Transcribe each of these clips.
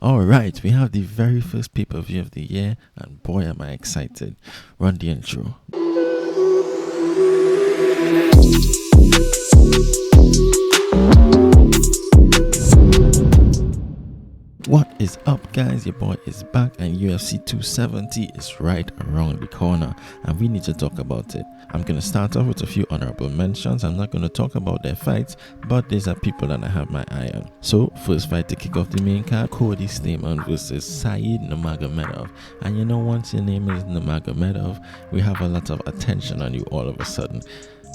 Alright, we have the very first pay-per-view of the year, and boy am I excited. Run the intro. What is up, guys? Your boy is back, and UFC 270 is right around the corner, and we need to talk about it. I'm going to start off with a few honorable mentions. I'm not going to talk about their fights, but these are people that I have my eye on. So, first fight to kick off the main card, Cody Stamann versus Saeed Nurmagomedov. And you know, once your name is Nurmagomedov, we have a lot of attention on you all of a sudden.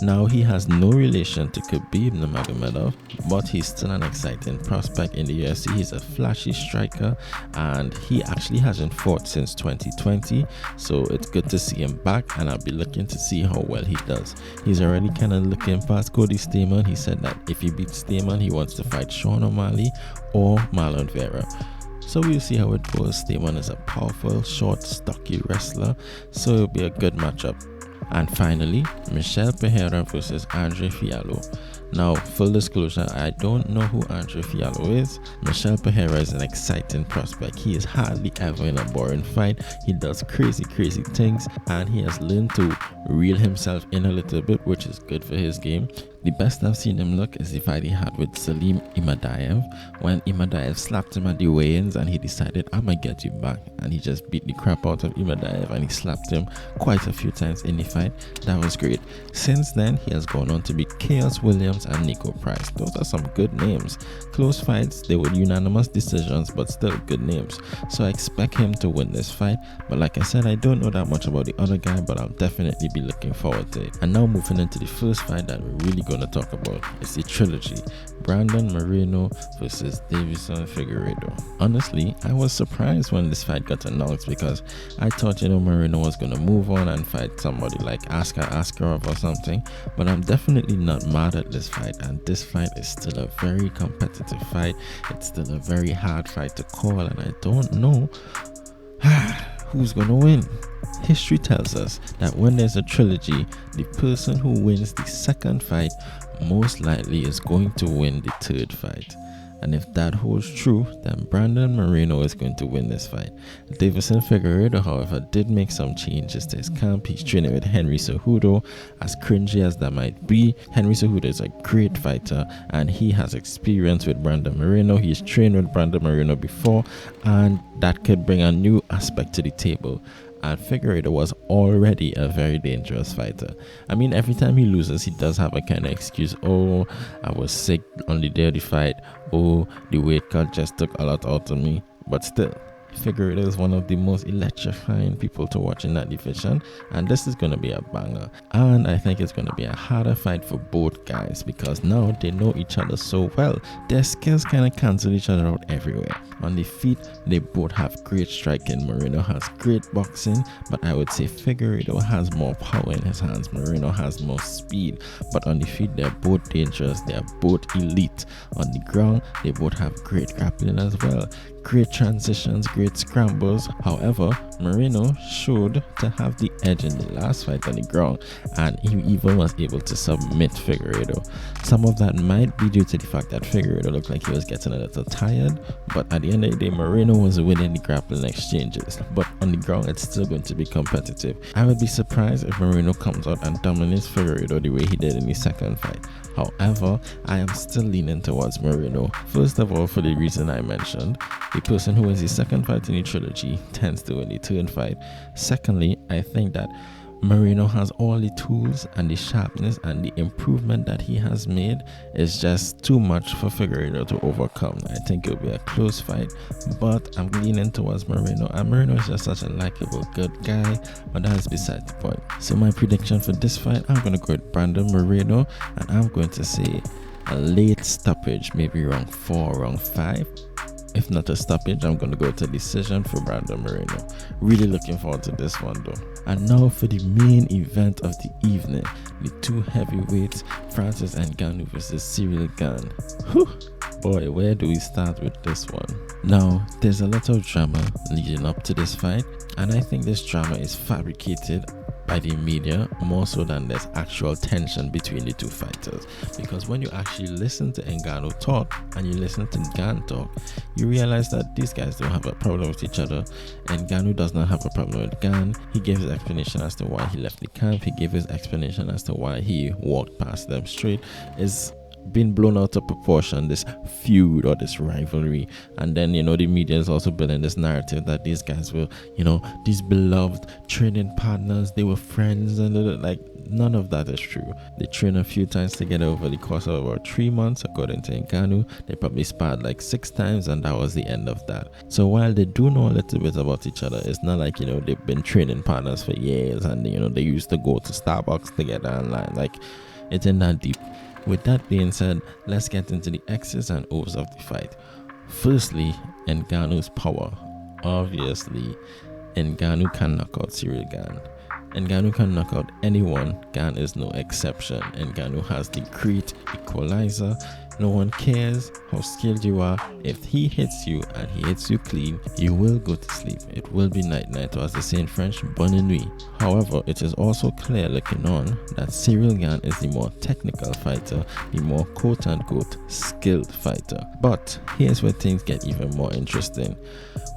Now, he has no relation to Khabib Nurmagomedov, but he's still an exciting prospect in the UFC. He's a flashy striker, and he actually hasn't fought since 2020, so it's good to see him back, and I'll be looking to see how well he does. He's already kind of looking past Cody Stamann. He said that if he beats Stamann, he wants to fight Sean O'Malley or Marlon Vera. So we'll see how it goes. Stamann is a powerful, short, stocky wrestler, so it'll be a good matchup. And finally, Michel Pereira versus Andre Fialho. Now, full disclosure, I don't know who Andre Fialho is. Michel Pereira is an exciting prospect. He is hardly ever in a boring fight. He does crazy things, and he has learned to reel himself in a little bit, which is good for his game. The best I've seen him look is the fight he had with Salim Imadaev, when Imadaev slapped him at the weigh-ins and he decided, I'm gonna get you back, and he just beat the crap out of Imadaev and he slapped him quite a few times in the fight. That was great. Since then, he has gone on to beat Chaos Williams and Nico Price. Those are some good names. Close fights, they were unanimous decisions, but still good names. So I expect him to win this fight, but like I said, I don't know that much about the other guy, but I'll definitely be looking forward to it. And now moving into the first fight that we're really going to talk about, it's the trilogy, Brandon Moreno versus Deiveson Figueiredo. Honestly, I was surprised when this fight got announced, because I thought, Moreno was going to move on and fight somebody like Askar Askarov or something, but I'm definitely not mad at this fight, and this fight is still a very competitive fight. It's still a very hard fight to call, and I don't know who's gonna win. History tells us that when there's a trilogy, the person who wins the second fight most likely is going to win the third fight. And if that holds true, then Brandon Moreno is going to win this fight. Deiveson Figueiredo, however, did make some changes to his camp. He's training with Henry Cejudo. As cringy as that might be, Henry Cejudo is a great fighter, and he has experience with Brandon Moreno. He's trained with Brandon Moreno before, and that could bring a new aspect to the table. And Figueiredo was already a very dangerous fighter. I mean, every time he loses, he does have a kind of excuse. Oh, I was sick on the day of the fight. Oh, the weight cut just took a lot out of me. But still, Figueiredo is one of the most electrifying people to watch in that division, and this is going to be a banger. And I think it's going to be a harder fight for both guys, because now they know each other so well. Their skills kind of cancel each other out everywhere. On the feet, they both have great striking. Moreno has great boxing, but I would say Figueiredo has more power in his hands. Moreno has more speed, but on the feet, they're both dangerous. They're both elite. On the ground, they both have great grappling as well. Great transitions, great scrambles. However, Moreno showed to have the edge in the last fight on the ground, and he even was able to submit Figueiredo. Some of that might be due to the fact that Figueiredo looked like he was getting a little tired, but at the end of the day, Moreno was winning the grappling exchanges. But on the ground, it's still going to be competitive. I would be surprised if Moreno comes out and dominates Figueiredo the way he did in the second fight. However, I am still leaning towards Moreno. First of all, for the reason I mentioned, the person who wins the second fight in the trilogy tends to win the third fight. Secondly, I think that Moreno has all the tools, and the sharpness and the improvement that he has made is just too much for Figueiredo to overcome. I think it'll be a close fight, but I'm leaning towards Moreno, and Moreno is just such a likable, good guy, but that's beside the point. So my prediction for this fight, I'm going to go with Brandon Moreno, and I'm going to say a late stoppage, maybe round 4, round 5. If not a stoppage, I'm going to go to decision for Brandon Moreno. Really looking forward to this one though. And now for the main event of the evening, the two heavyweights, Francis Ngannou versus Ciryl Gane. Whew. Boy, where do we start with this one? Now, there's a lot of drama leading up to this fight, and I think this drama is fabricated by the media more so than there's actual tension between the two fighters. Because when you actually listen to Ngannou talk and you listen to Gane talk, you realize that these guys don't have a problem with each other. Ngannou does not have a problem with Gane. He gave his explanation as to why he left the camp. He gave his explanation as to why he walked past them straight. Is been blown out of proportion, this feud or this rivalry. And then, you know, the media is also building this narrative that these guys were, you know, these beloved training partners, they were friends, and like, none of that is true. They trained a few times together over the course of about 3 months, according to Ngannou. They probably sparred like 6 times, and that was the end of that. So while they do know a little bit about each other, it's not like, you know, they've been training partners for years and, you know, they used to go to Starbucks together and like, it's in that deep. With that being said, let's get into the X's and O's of the fight. Firstly, Ngannou's power. Obviously, Ngannou can knock out Ciryl Gane. Ngannou can knock out anyone. Gane is no exception. Ngannou has the great equalizer. No one cares how skilled you are. If he hits you and he hits you clean, you will go to sleep. It will be night-night, or as they say in French, bonne nuit. However, it is also clear looking on that Ciryl Gane is the more technical fighter, the more quote-unquote skilled fighter. But here's where things get even more interesting.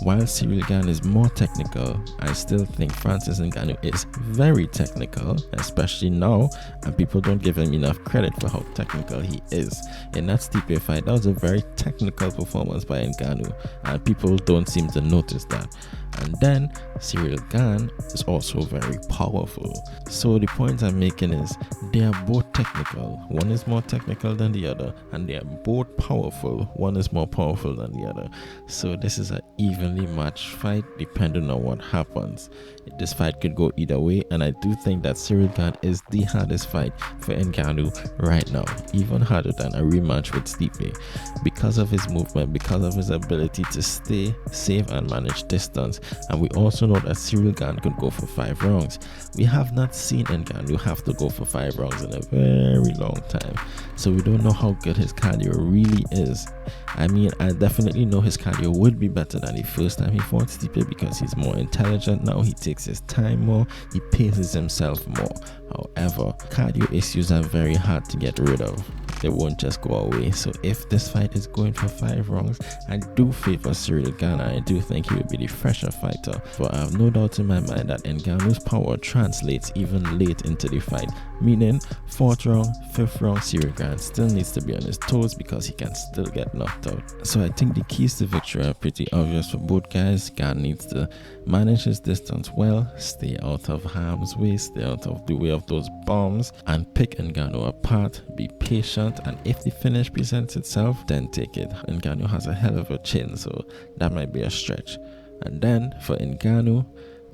While Ciryl Gane is more technical, I still think Francis Ngannou is very technical, especially now, and people don't give him enough credit for how technical he is. In that Stipe fight, that was a very technical performance by Ngannou, and people don't seem to notice that. And then Ciryl Gane is also very powerful. So the point I'm making is they are both technical. One is more technical than the other, and they are both powerful. One is more powerful than the other. So this is an evenly matched fight depending on what happens. This fight could go either way, and I do think that Ciryl Gane is the hardest fight for Ngannou right now, even harder than a rematch with Stipe, because of his movement, because of his ability to stay safe and manage distance. And we also know that Ciryl Gane could go for 5 rounds. We have not seen Ngannou have to go for 5 rounds in a very long time, so we don't know how good his cardio really is. I mean, I definitely know his cardio would be better than the first time he fought Stipe, because he's more intelligent now, he takes his time more, he paces himself more. However, cardio issues are very hard to get rid of. They won't just go away. So if this fight is going for 5 rounds, I do favor Ciryl Gane. I do think he will be the fresher fighter, but I have no doubt in my mind that Ngannou's power translates even late into the fight, meaning 4th round, 5th round, Ciryl Gane still needs to be on his toes because he can still get knocked out. So I think the keys to victory are pretty obvious for both guys. Gane needs to manage his distance well, stay out of harm's way, stay out of the way of those bombs, and pick Ngannou apart, be patient, and if the finish presents itself, then take it. Ngannou has a hell of a chin, so that might be a stretch. And then for Ngannou,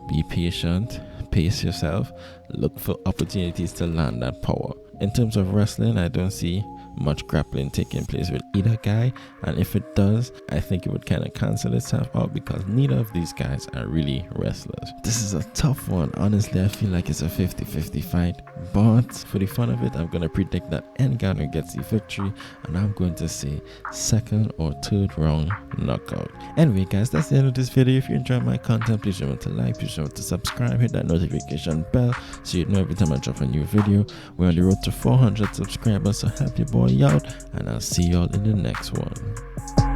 be patient, pace yourself, look for opportunities to land that power. In terms of wrestling, I don't see much grappling taking place with either guy, and if it does, I think it would kind of cancel itself out because neither of these guys are really wrestlers. This is a tough one. Honestly, I feel like it's a 50-50 fight, but for the fun of it, I'm going to predict that Ngannou gets the victory, and I'm going to say 2nd or 3rd round knockout. Anyway guys, that's the end of this video. If you enjoyed my content, please remember to like, please remember to subscribe, hit that notification bell so you know every time I drop a new video. We're on the road to 400 subscribers, so help your boy out, and I'll see y'all in the next one.